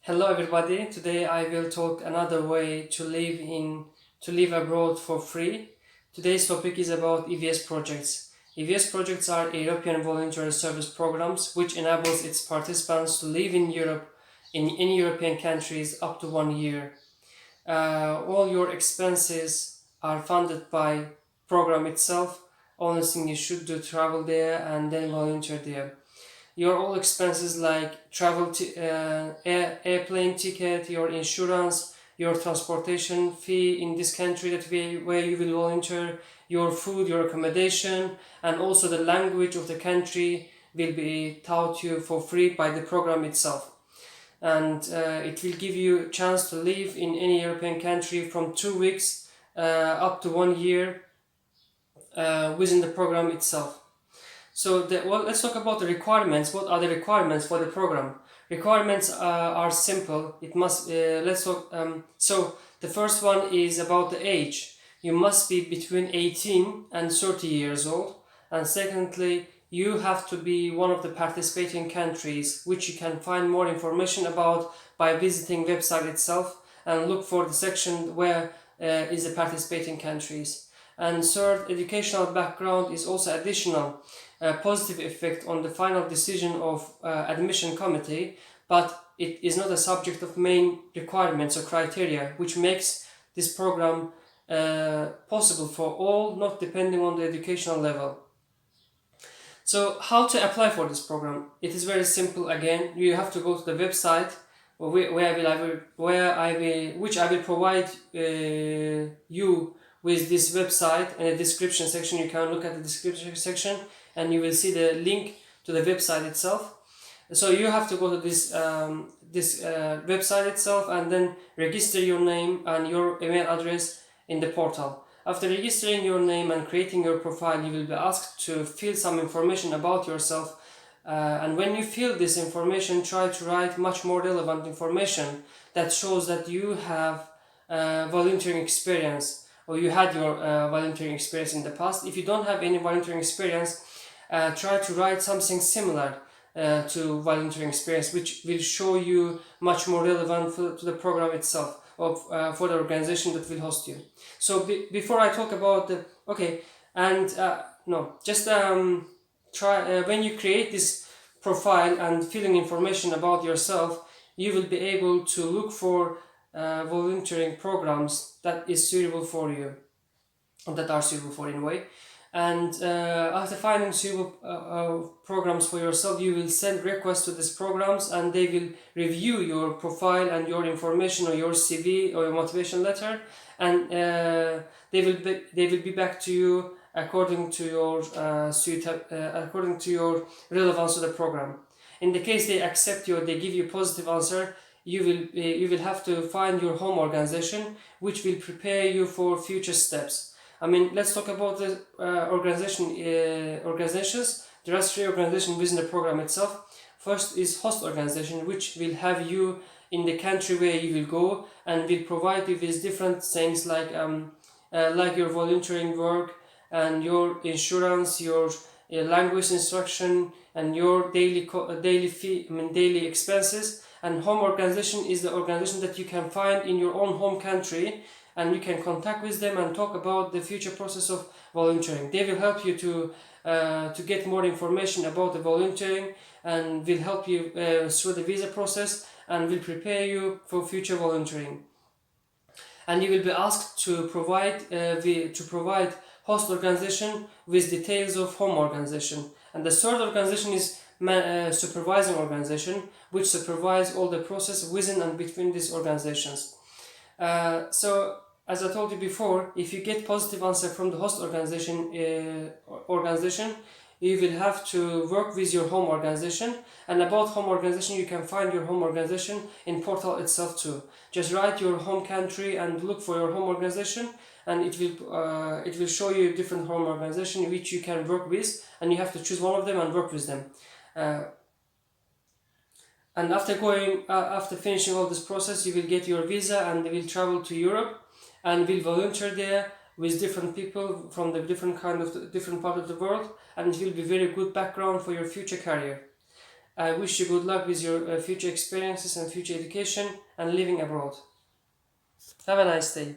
Hello everybody. Today I will talk another way to live abroad for free. Today's topic is about EVS projects. EVS projects are European voluntary service programs which enables its participants to live in Europe in any European countries up to 1 year. All your expenses are funded by program itself. Only thing you should do travel there and then volunteer there. Your all expenses like airplane ticket, your insurance, your transportation fee in this country where you will volunteer, your food, your accommodation, and also the language of the country will be taught you for free by the program itself. And it will give you a chance to live in any European country from 2 weeks up to 1 year within the program itself. Let's talk about the requirements. What are the requirements for the program? Requirements are simple. It must let's talk. So the first one is about the age. You must be between 18 and 30 years old. And secondly, you have to be one of the participating countries, which you can find more information about by visiting website itself and look for the section where is the participating countries. And third, educational background is also additional positive effect on the final decision of admission committee, but it is not a subject of main requirements or criteria, which makes this program possible for all, not depending on the educational level. So how to apply for this program? It is very simple. Again, you have to go to the website which I will provide you with this website in the description section. You can look at the description section and you will see the link to the website itself. So you have to go to this website itself and then register your name and your email address in the portal. After registering your name and creating your profile, you will be asked to fill some information about yourself. And when you fill this information, try to write much more relevant information that shows that you have volunteering experience, or you had your volunteering experience in the past. If you don't have any volunteering experience, try to write something similar to volunteering experience, which will show you much more relevant to the program itself, or for the organization that will host you. So before I talk about try when you create this profile and filling information about yourself, you will be able to look for volunteering programs that is suitable for you, or that are suitable for you in a way. And after finding suitable programs for yourself, you will send requests to these programs and they will review your profile and your information or your CV or your motivation letter, and they will be back to you according to your according to your relevance to the program. In the case they accept you or they give you a positive answer, you will have to find your home organization, which will prepare you for future steps. I mean, let's talk about the organizations. There are 3 organizations within the program itself. First is host organization, which will have you in the country where you will go and will provide you with different things like your volunteering work and your insurance, your language instruction, and your daily expenses. And home organization is the organization that you can find in your own home country, and you can contact with them and talk about the future process of volunteering. They will help you to get more information about the volunteering and will help you through the visa process and will prepare you for future volunteering. And you will be asked to provide host organization with details of home organization. And the third organization is supervising organization, which supervise all the process within and between these organizations. So as I told you before, if you get positive answer from the host organization, you will have to work with your home organization. And about home organization, you can find your home organization in portal itself too. Just write your home country and look for your home organization, and it will show you different home organization which you can work with, and you have to choose one of them and work with them. And after finishing all this process, you will get your visa and will travel to Europe and will volunteer there with different people from the different part of the world, and it will be very good background for your future career. I wish you good luck with your future experiences and future education and living abroad. Have a nice day.